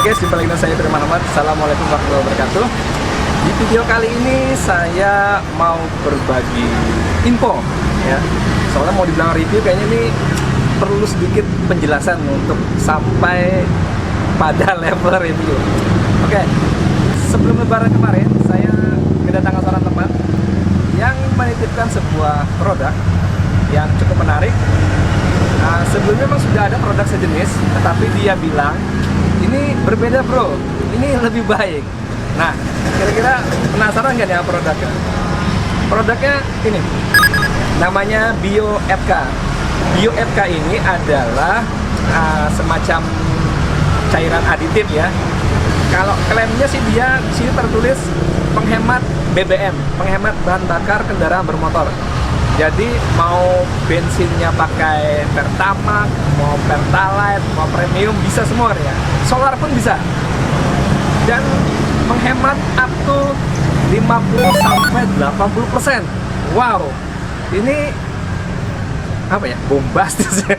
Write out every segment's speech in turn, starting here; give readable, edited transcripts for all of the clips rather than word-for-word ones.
guys, jumpa lagi dengan saya Firman Ahmad. Assalamualaikum warahmatullahi wabarakatuh. Di video kali ini saya mau berbagi info ya. Soalnya mau dibilang review kayaknya ini perlu sedikit penjelasan untuk sampai pada level review. Oke. Sebelum lebaran kemarin saya kedatangan seorang teman yang menitipkan sebuah produk yang cukup menarik. Sebelumnya memang sudah ada produk sejenis, tetapi dia bilang ini berbeda bro, ini lebih baik. Nah, kira-kira penasaran nggak nih produknya? Produknya ini, namanya BioFK. BioFK ini adalah semacam cairan aditif ya. Kalau klaimnya sih dia di sini tertulis penghemat BBM, penghemat bahan bakar kendaraan bermotor. Jadi mau bensinnya pakai Pertamax, mau Pertalite, mau premium bisa semua ya. Solar pun bisa. Dan menghemat up to 50 sampai 80%. Wow. Ini apa ya? Bombastis ya.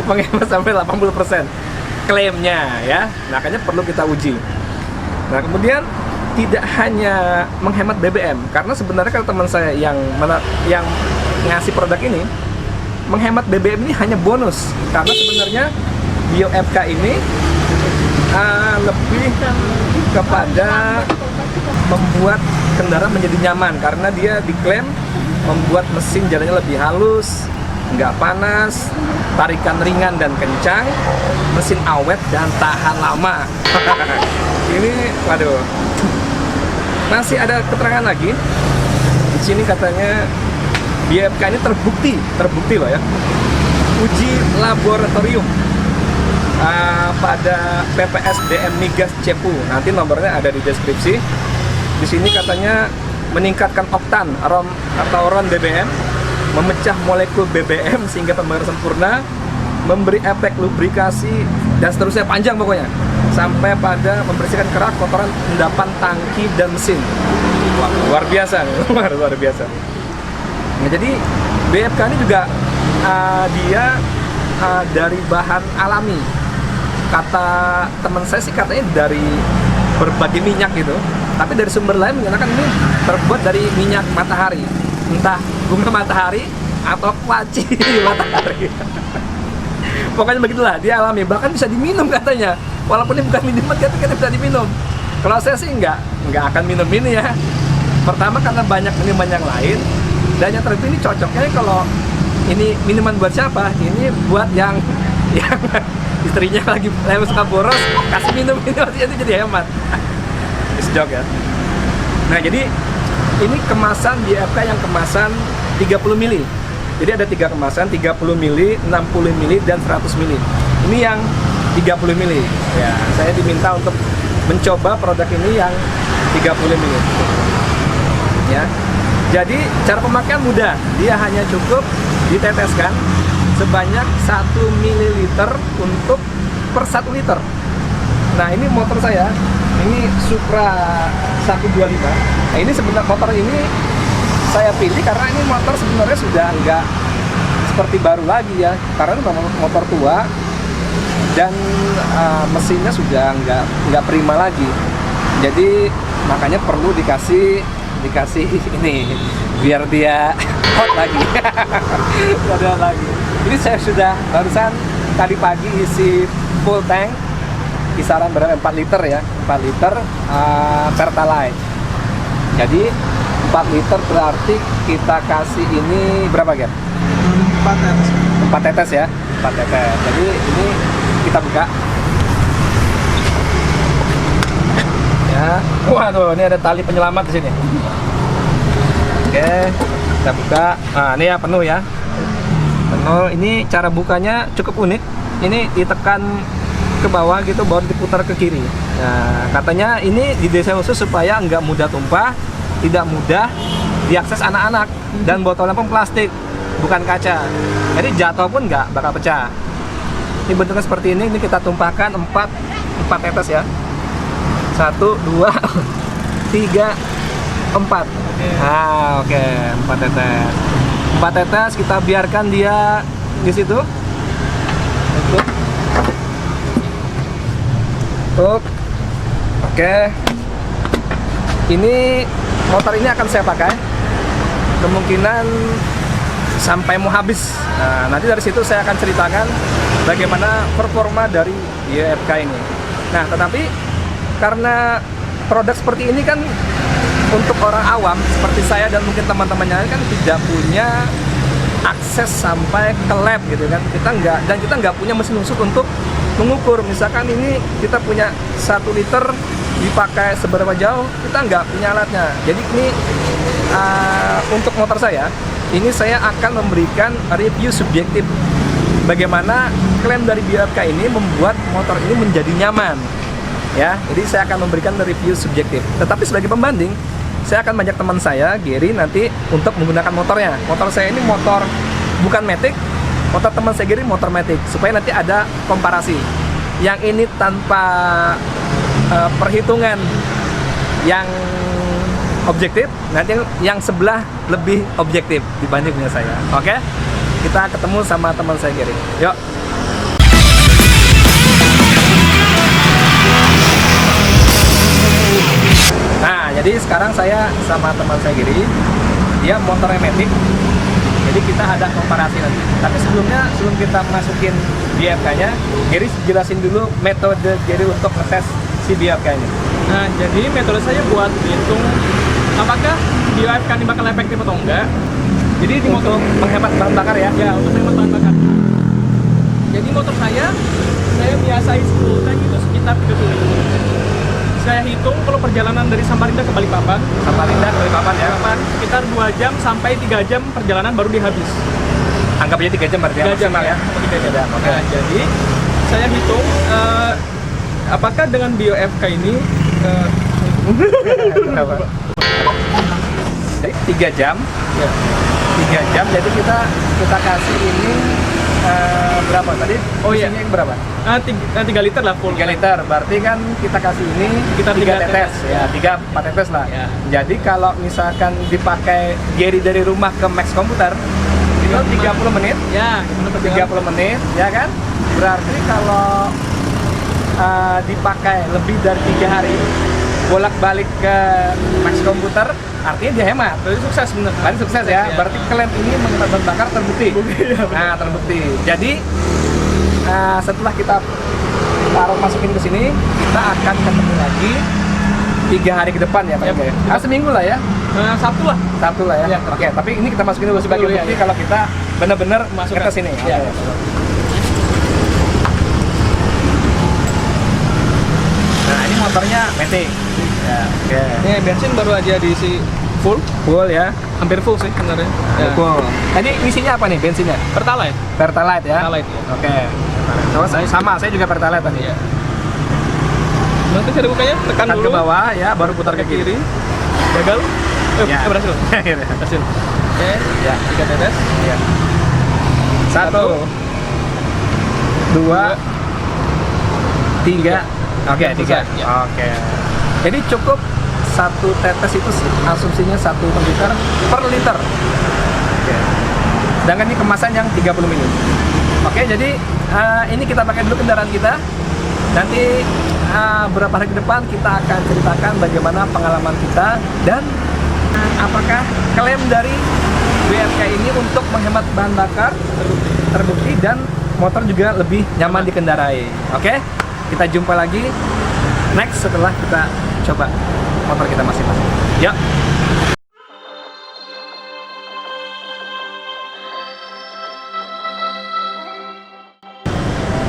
Menghemat sampai 80% klaimnya ya. Makanya perlu kita uji. Nah, kemudian tidak hanya menghemat BBM, karena sebenarnya kalau teman saya yang ngasih produk ini, menghemat BBM ini hanya bonus, karena sebenarnya BioFK ini lebih kepada membuat kendaraan menjadi nyaman, karena dia diklaim membuat mesin jalannya lebih halus, nggak panas, tarikan ringan dan kencang, mesin awet dan tahan lama. Ini, waduh. Masih ada keterangan lagi. Di sini katanya BioFK ini terbukti loh ya. Uji laboratorium pada PPSDM Migas Cepu. Nanti nomornya ada di deskripsi. Di sini katanya meningkatkan oktan atau ron BBM, memecah molekul BBM sehingga pembakaran sempurna, memberi efek lubrikasi dan seterusnya, panjang pokoknya, sampai pada membersihkan kerak, kotoran, endapan tangki dan mesin. Wah, luar biasa nih, luar biasa. Nah, jadi BioFK ini juga dia dari bahan alami. Kata teman saya sih katanya dari berbagai minyak gitu. Tapi dari sumber lain menyatakan ini terbuat dari minyak matahari. Entah bunga matahari atau kuaci matahari. Pokoknya begitulah, dia alami. Bahkan bisa diminum katanya. Walaupun ini bukan minuman, tapi kita bisa diminum. Kalau saya sih nggak akan minum ini ya. Pertama karena banyak minuman yang lain. Dan yang terpilih cocoknya kalau ini minuman buat siapa? Ini buat yang istrinya lagi suka boros, kasih minum ini itu jadi hemat. It's joke ya. Nah, jadi ini kemasan BioFK yang kemasan 30 mili. Jadi ada 3 kemasan, 30 mili, 60 mili, dan 100 mili. Ini yang 30 mili. Ya, saya diminta untuk mencoba produk ini yang 30 mili. Ya. Jadi cara pemakaian mudah, dia hanya cukup diteteskan sebanyak 1 ml untuk per 1 liter. Nah, ini motor saya, ini Supra 125. Nah, ini sebenarnya motor ini saya pilih karena ini motor sebenarnya sudah nggak seperti baru lagi ya, karena ini motor tua dan mesinnya sudah nggak prima lagi. Jadi makanya perlu dikasih ini biar dia hot lagi. Ada lagi. Ini saya sudah barusan tadi pagi isi full tank, kisaran berapa? 4 liter ya, 4 liter Pertalite. Jadi 4 liter berarti kita kasih ini berapa Gen? 4 tetes ya, 4 tetes. Jadi ini kita buka. Ya, waduh, ini ada tali penyelamat di sini. Oke, kita buka. Nah, ini ya penuh ya. Penuh. Ini cara bukanya cukup unik. Ini ditekan ke bawah gitu, baru diputar ke kiri. Nah, katanya ini didesain khusus supaya nggak mudah tumpah, tidak mudah diakses anak-anak, dan botolnya pun plastik, bukan kaca. Jadi jatuh pun nggak bakal pecah. Ini bentuknya seperti ini. Ini kita tumpahkan 4 tetes ya. 1, 2, 3, 4. Nah, oke, 4 tetes. 4 tetes kita biarkan dia di situ. Oke. Ini motor ini akan saya pakai kemungkinan sampai mau habis. Nah, nanti dari situ saya akan ceritakan bagaimana performa dari YFK ini. Nah, tetapi karena produk seperti ini kan untuk orang awam seperti saya dan mungkin teman-temannya kan tidak punya akses sampai ke lab gitu kan. Kita nggak punya mesin khusus untuk mengukur. Misalkan ini kita punya 1 liter dipakai seberapa jauh, kita nggak punya alatnya. Jadi ini untuk motor saya, ini saya akan memberikan review subjektif bagaimana klaim dari BioFK ini membuat motor ini menjadi nyaman. Ya, jadi saya akan memberikan review subjektif. Tetapi sebagai pembanding, saya akan mengajak teman saya, Gary, nanti untuk menggunakan motornya. Motor saya ini motor bukan Matic, motor teman saya Gary motor Matic, supaya nanti ada komparasi. Yang ini tanpa perhitungan yang objektif, nanti yang sebelah lebih objektif dibanding punya saya. Oke? Kita ketemu sama teman saya Gary. Yuk. Nah, jadi sekarang saya sama teman saya Gary, dia motornya Matic. Jadi kita ada komparasi nanti. Tapi sebelumnya, sebelum kita masukin BFK-nya, Gary jelasin dulu metode Gary untuk ngetes si BFK ini. Nah, jadi metode saya buat hitung apakah BFK ini bakal efektif atau enggak. Jadi di motor menghemat bahan bakar ya? Ya, untuk menghemat bahan bakar. Jadi motor saya biasa isi full tank itu sekitar 30.000. Saya hitung kalau perjalanan dari Samarinda ke Balikpapan, ya? sekitar 2 jam sampai 3 jam perjalanan baru dia habis. Anggap aja 3 jam berarti 3 jam ya? 3 jam. Okay. Nah, jadi saya hitung apakah dengan BioFK ini Kenapa? Jadi 3 jam ya. 3 jam, jadi kita kasih ini berapa tadi? Oh iya, yang berapa? 3 liter lah full. 3 liter, berarti kan kita kasih ini kita 3 tetes ya, 3-4 tetes lah ya. Jadi kalau misalkan dipakai Gary dari rumah ke Max Komputer itu 30 menit Ya, 30 menit ya kan? Berarti kalau dipakai lebih dari 3 hari bolak-balik ke Max Komputer, artinya dia hemat. Berarti sukses bener. Berarti sukses ya. Berarti klaim ini menghemat bahan bakar terbukti. Nah, terbukti. Jadi setelah kita taruh masukin ke sini, kita akan ketemu lagi 3 hari ke depan ya Pak. Ya, seminggu lah ya. Sabtu lah. Ya. Oke, tapi ini kita masukin dulu sebagai bukti ya. kalau kita benar-benar masuk ke sini. Ya. Nah, ini motornya Matic. Ya, oke. Ini bensin baru aja diisi full ya. hampir full sih sebenarnya. Full. Tadi isinya apa nih bensinnya? Pertalite. Pertalite ya. Pertalite ya. Oke. Terus saya juga Pertalite tadi. Ya. Nanti cara bukanya tekan dulu ke bawah ya, baru putar ke kiri. Gagal? Ya. Berhasil. Berhasil. Oke. Ya. 3 tetes. Ya. 1 2 3. Oke, 3. Ya. Oke. Jadi cukup 1 tetes itu asumsinya 1 liter per liter. Oke. Sedangkan ini kemasan yang 30 ml. Oke, jadi ini kita pakai dulu kendaraan kita. Nanti beberapa hari ke depan kita akan ceritakan bagaimana pengalaman kita dan apakah klaim dari BFK ini untuk menghemat bahan bakar terbukti dan motor juga lebih nyaman dikendarai. Oke, kita jumpa lagi next setelah kita coba motor kita masing-masing. Yuk.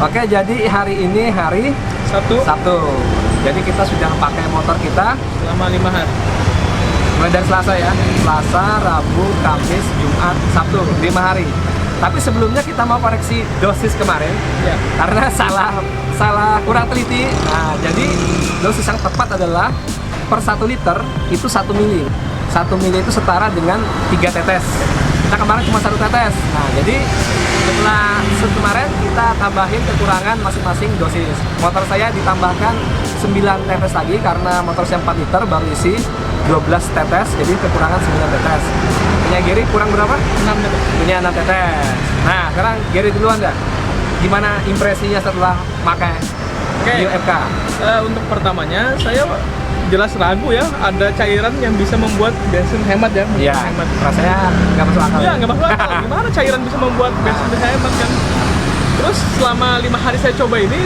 Oke, jadi hari ini hari Sabtu. Jadi kita sudah pakai motor kita selama 5 hari. Mulai dari Selasa ya. Selasa, Rabu, Kamis, Jumat, Sabtu, 5 hari. Tapi sebelumnya kita mau koreksi dosis kemarin. Ya. Karena salah kurang teliti. Nah, jadi dosis yang tepat adalah per 1 liter itu 1 mili. 1 mili itu setara dengan 3 tetes. Kita kemarin cuma 1 tetes. Nah, jadi setelah kemarin kita tambahin kekurangan masing-masing dosis. Motor saya ditambahkan 9 tetes lagi karena motor saya 4 liter baru isi 12 tetes, jadi kekurangan 9 tetes. Punya Gary kurang berapa? 6 tetes. Punya 6 tetes. Nah, sekarang Gary duluan dah. Gimana impresinya setelah pakai Oke. Bio FK? Untuk pertamanya saya jelas ragu ya, ada cairan yang bisa membuat bensin hemat ya. Iya, Hemat. rasanya nggak masuk akal. Iya, nggak masuk akal. Gimana cairan bisa membuat bensin bisa hemat kan? Terus selama 5 hari saya coba ini,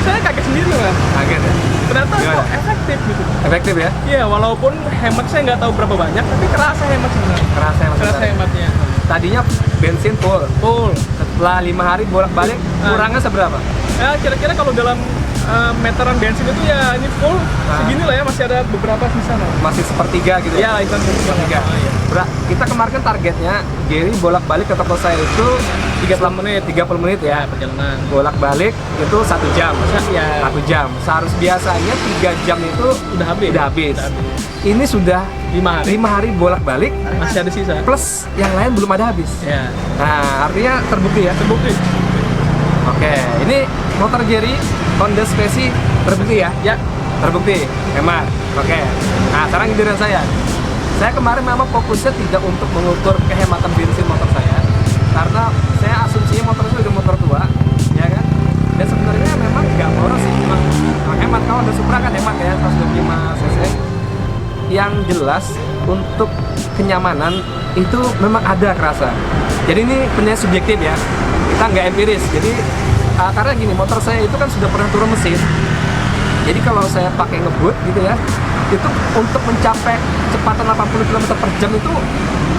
saya kaget sendiri lah. Kaget ya? Ternyata Gimana? kok efektif gitu. Efektif ya? Iya, walaupun hemat saya nggak tahu berapa banyak, tapi kerasa hemat sebenarnya. Kerasa yang Kerasa hematnya. Tadinya bensin full, Full. setelah 5 hari bolak-balik kurangnya seberapa? Ya kira-kira kalau dalam meteran bensin itu ya ini full segini lah ya, masih ada beberapa sisa lah. Masih sepertiga gitu Ya, itu sepertiga. Kita kemarin kan targetnya Gary bolak-balik ke toko saya itu 30 menit ya. Perjalanan. Bolak-balik itu 1 jam. Ya. 1 jam. Seharusnya biasanya 3 jam itu Udah habis. udah habis. Udah habis. Ini sudah 5 hari. 5 hari bolak-balik Masih ada sisa. plus yang lain belum ada habis. Ya. Nah, artinya terbukti ya. Terbukti. Oke, ini motor Jerry Honda Speci terbukti ya? Ya. Terbukti, hemat. Oke. Nah, sekarang giliran saya. Saya kemarin memang fokusnya tidak untuk mengukur kehematan bensin motor saya, karena saya asumsinya motor itu udah motor tua, ya kan? Dan sebenarnya memang nggak boros sih, cuma hemat. Kalau ada Supra kan hemat ya, 125 cc. Yang jelas untuk kenyamanan itu memang ada kerasa. Jadi ini penilaian subjektif ya, kita nggak empiris. Jadi karena gini, motor saya itu kan sudah pernah turun mesin. Jadi kalau saya pakai ngebut gitu ya, itu untuk mencapai kecepatan 80 km per jam itu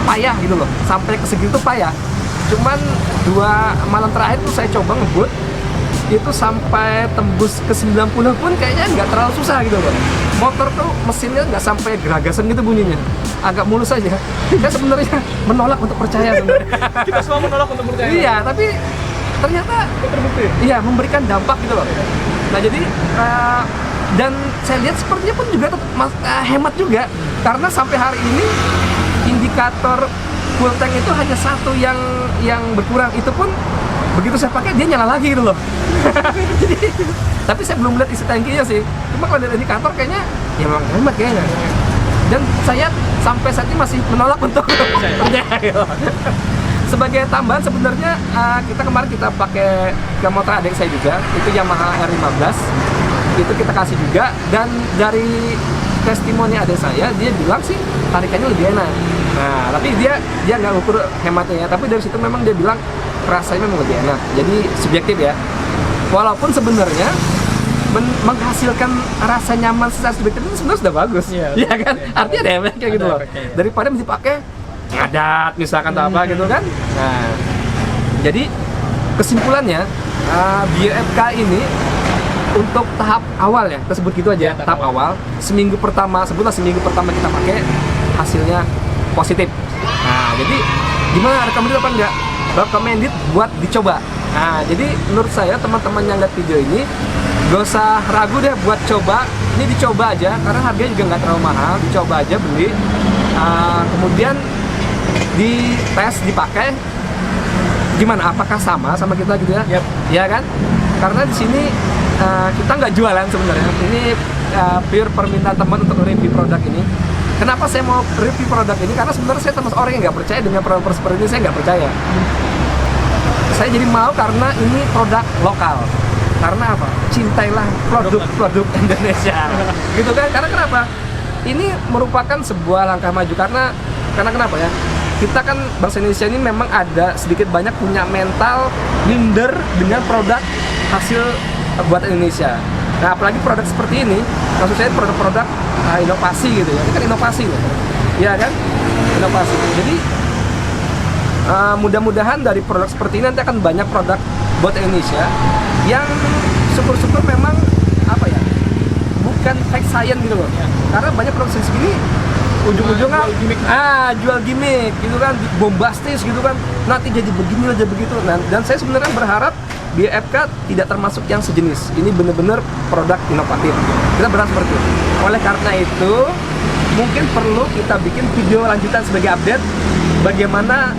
payah gitu loh. Sampai ke segitu payah. Cuman 2 malam terakhir tuh saya coba ngebut, itu sampai tembus ke 90 pun kayaknya nggak terlalu susah gitu loh. Motor tuh mesinnya nggak sampai geragasan gitu bunyinya, agak mulus aja. Saya sebenarnya menolak untuk percaya sebenarnya. Kita semua menolak untuk percaya. Iya, tapi ternyata Terbukti. iya memberikan dampak gitu loh. Nah jadi dan saya lihat sepertinya pun juga tetap hemat juga, karena sampai hari ini indikator full tank itu hanya satu yang berkurang, itu pun begitu saya pakai dia nyala lagi gitu loh. Jadi, tapi saya belum lihat isi tangkinya sih. Cuma kalau dari indikator kayaknya ya memang hemat kayaknya. Dan saya sampai saat ini masih menolak untuk percaya. Gitu. Sebagai tambahan sebenarnya kemarin kita pakai ke motor adik saya juga, itu Yamaha R15, itu kita kasih juga, dan dari testimoni adik saya dia bilang sih tarikannya lebih enak. Nah tapi dia nggak ukur hematnya ya, tapi dari situ memang dia bilang rasanya memang lebih enak. Jadi subjektif ya, walaupun sebenarnya menghasilkan rasa nyaman secara subjektif itu sebenarnya sudah bagus, ya kan? Ya. Artinya ada efeknya gitu loh, efeknya, ya. daripada mesti pakai ngadat misalkan atau apa gitu kan. Nah jadi kesimpulannya Bio FK ini untuk tahap awal ya, kita sebut gitu aja, tahap awal. Seminggu pertama kita pakai, hasilnya positif. Nah jadi gimana, recommended apa enggak? Recommended buat dicoba. Nah jadi menurut saya teman-teman yang lihat video ini gak usah ragu deh buat coba. Ini dicoba aja, karena harganya juga nggak terlalu mahal. Dicoba aja, beli, kemudian di tes, dipakai, gimana, apakah sama kita gitu ya? Yap. Ya kan? Karena di sini kita nggak jualan sebenarnya. Ini pure permintaan teman untuk review produk ini. Kenapa saya mau review produk ini? Karena sebenarnya saya termasuk orang yang nggak percaya dengan produk seperti ini. Saya nggak percaya. Saya jadi mau karena ini produk lokal. Karena apa? Cintailah produk Indonesia. Gitu kan? Karena kenapa? Ini merupakan sebuah langkah maju, karena kenapa ya? Kita kan bangsa Indonesia ini memang ada sedikit banyak punya mental minder dengan produk hasil buatan Indonesia. Nah, apalagi produk seperti ini, maksud saya produk-produk inovasi gitu ya. Ini kan inovasi loh. Iya kan? Inovasi. Jadi mudah-mudahan dari produk seperti ini nanti akan banyak produk buatan Indonesia yang syukur-syukur memang apa ya? Bukan fake science gitu loh. Karena banyak produk segini ujung-ujungnya jual gimmick gitu kan, bombastis gitu kan, nanti jadi begini aja begitu. Dan saya sebenarnya berharap Bio FK tidak termasuk yang sejenis. Ini benar-benar produk inovatif. Kita berharap seperti itu. Oleh karena itu, mungkin perlu kita bikin video lanjutan sebagai update bagaimana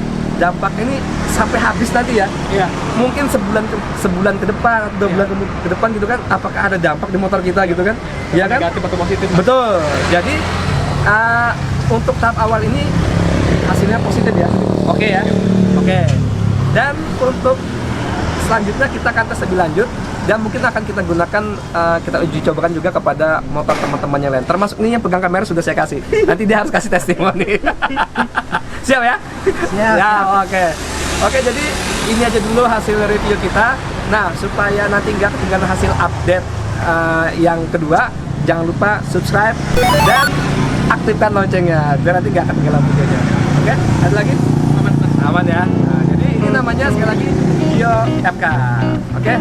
dampak ini sampai habis nanti ya. Iya. Mungkin sebulan ke depan atau 2 bulan ke depan gitu kan, apakah ada dampak di motor kita gitu kan? Ya kan? Negatif atau positif. Betul. Jadi untuk tahap awal ini hasilnya positif ya. Oke ya. Oke. Dan untuk selanjutnya kita akan tes lebih lanjut Dan mungkin akan kita gunakan, kita uji cobakan juga kepada motor teman-teman yang lain. Termasuk ini yang pegang kamera sudah saya kasih. Nanti dia harus kasih testimoni. Siap ya? Siap. Ya, oke. Oke, jadi ini aja dulu hasil review kita. Nah, supaya nanti nggak ketinggalan hasil update yang kedua, jangan lupa subscribe dan aktifkan loncengnya biar nanti nggak ketinggalan videonya. Oke, ada lagi? Aman ya. Nah, jadi ini namanya sekali lagi Gio MK. Oke,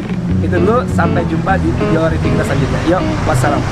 itu dulu. Sampai jumpa di video review kita selanjutnya. Yuk, wassalam.